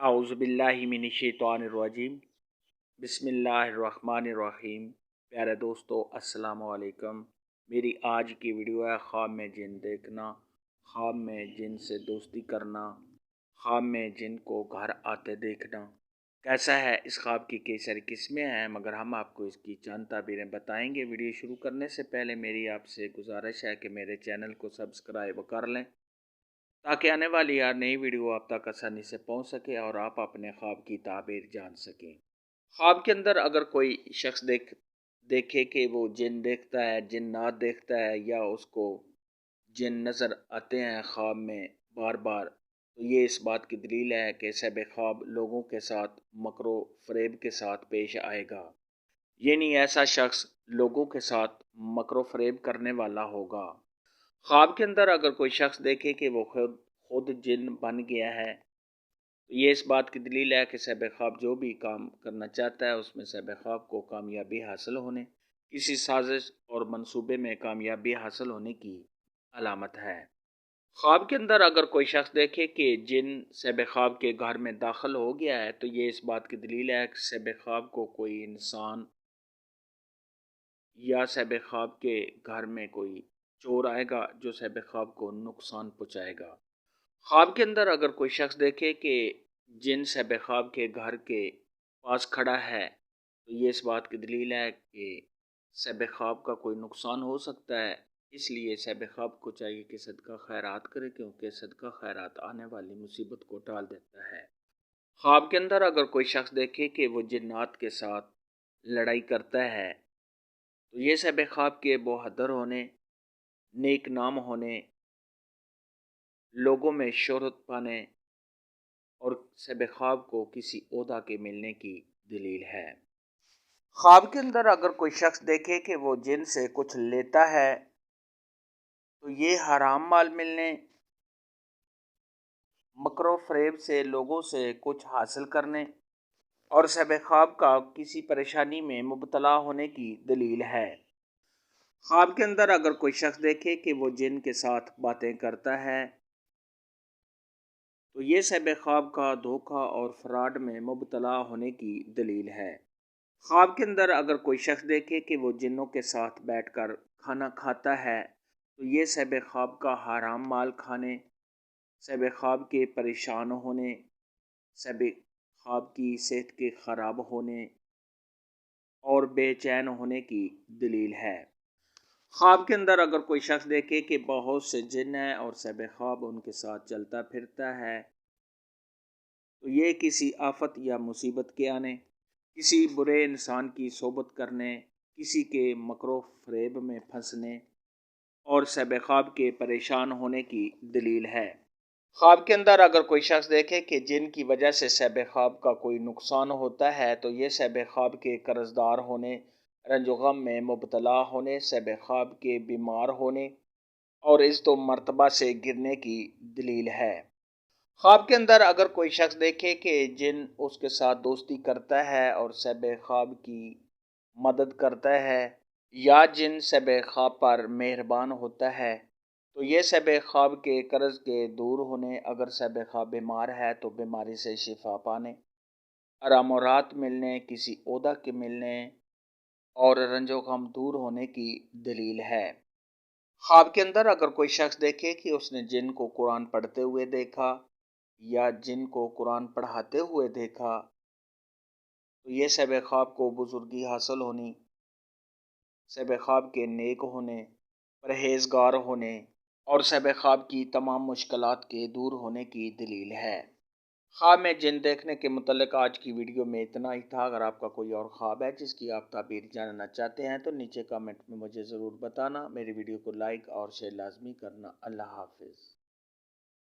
आउज़ुबिल्लाहिमिनश्शैतानिर्रजीम बिस्मिल्लाहिर्रहमानिर्रहीम। प्यारे दोस्तों, अस्सलामु अलैकुम। मेरी आज की वीडियो है ख्वाब में जिन देखना, ख्वाब में जिन से दोस्ती करना, ख्वाब में जिन को घर आते देखना। कैसा है इस ख्वाब की कई सारी किस्में हैं, मगर हम आपको इसकी चंद ताबीरें बताएंगे। वीडियो शुरू करने से पहले मेरी आपसे गुजारिश है कि मेरे चैनल को सब्सक्राइब कर लें ताकि आने वाली हर नई वीडियो आप तक आसानी से पहुंच सके और आप अपने ख्वाब की ताबीर जान सकें। ख्वाब के अंदर अगर कोई शख्स देखे कि वो जिन देखता है, जिन्नात देखता है या उसको जिन नज़र आते हैं ख्वाब में बार बार, तो ये इस बात की दलील है कि सब ख्वाब लोगों के साथ मकरो फ़रेब के साथ पेश आएगा। ये नहीं ऐसा शख्स लोगों के साथ मकरो फ़रेब करने वाला होगा। ख्वाब के अंदर अगर कोई शख्स देखे कि वो खुद जिन बन गया है, तो ये इस बात की दलील है कि साहिब ख्वाब जो भी काम करना चाहता है उसमें साहिब ख्वाब को कामयाबी हासिल होने, किसी साजिश और मंसूबे में कामयाबी हासिल होने की अलामत है। ख्वाब के अंदर अगर कोई शख्स देखे कि जिन साहिब ख्वाब के घर में दाखिल हो गया है, तो ये इस बात की दलील है कि साहिब ख्वाब को कोई इंसान या साहिब ख्वाब के घर में कोई चोर आएगा जो साहिब ख्वाब को नुकसान पहुँचाएगा। ख्वाब के अंदर अगर कोई शख्स देखे कि जिन साहिब ख्वाब के घर के पास खड़ा है, तो ये इस बात की दलील है कि साहिब ख्वाब का कोई नुकसान हो सकता है। इसलिए साहिब ख्वाब को चाहिए कि सदका खैरात करे, क्योंकि सदका खैरात आने वाली मुसीबत को टाल देता है। ख्वाब के अंदर अगर कोई शख्स देखे कि वो जिन्नात के साथ लड़ाई करता है, तो ये साहिब ख्वाब के बहादुर होने, नेक नाम होने, लोगों में शोहरत पाने और साहिब ख्वाब को किसी ओहदा के मिलने की दलील है। ख्वाब के अंदर अगर कोई शख्स देखे कि वो जिन से कुछ लेता है, तो ये हराम माल मिलने, मकरो फ़रेब से लोगों से कुछ हासिल करने और साहिब ख्वाब का किसी परेशानी में मुब्तला होने की दलील है। ख्वाब के अंदर अगर कोई शख्स देखे कि वो जिन के साथ बातें करता है, तो ये साहिब ख्वाब का धोखा और फ्रॉड में मुब्तला होने की दलील है। ख्वाब के अंदर अगर कोई शख्स देखे कि वो जिन्नों के साथ बैठकर खाना खाता है, तो ये साहिब ख्वाब का हराम माल खाने, साहिब ख्वाब के परेशान होने, साहिब ख्वाब की सेहत के ख़राब होने और बेचैन होने की दलील है। ख्वाब के अंदर अगर कोई शख्स देखे कि बहुत से जिन्न हैं और साहिब ख्वाब उनके साथ चलता फिरता है, तो ये किसी आफत या मुसीबत के आने, किसी बुरे इंसान की सोबत करने, किसी के मकरो फ़रेब में फंसने और साहिब ख्वाब के परेशान होने की दलील है। ख्वाब के अंदर अगर कोई शख्स देखे कि जिन की वजह से साहिब ख्वाब का कोई नुकसान होता है, तो ये साहिब ख्वाब के कर्जदार होने, रंजो गम में मुब्तला होने, साहिब ख्वाब के बीमार होने और इज़्ज़त मर्तबा से गिरने की दलील है। ख्वाब के अंदर अगर कोई शख्स देखे कि जिन उसके साथ दोस्ती करता है और साहिब ख्वाब की मदद करता है या जिन साहिब ख्वाब पर मेहरबान होता है, तो ये साहिब ख्वाब के कर्ज के दूर होने, अगर साहिब ख्वाब बीमार है तो बीमारी से शिफा पाने, आराम और राहत मिलने, किसी ओहदा के मिलने और रंजो गम दूर होने की दलील है। ख्वाब के अंदर अगर कोई शख्स देखे कि उसने जिन को कुरान पढ़ते हुए देखा या जिन को कुरान पढ़ाते हुए देखा, तो ये साहिब ख्वाब को बुजुर्गी हासिल होनी, साहिब ख्वाब के नेक होने, परहेजगार होने और साहिब ख्वाब की तमाम मुश्किलात के दूर होने की दलील है। ख्वाब में जिन देखने के मुतल्लिक आज की वीडियो में इतना ही था। अगर आपका कोई और ख्वाब है जिसकी आप ताबीर जानना चाहते हैं, तो नीचे कमेंट में मुझे ज़रूर बताना। मेरी वीडियो को लाइक और शेयर लाजमी करना। अल्लाह हाफिज़।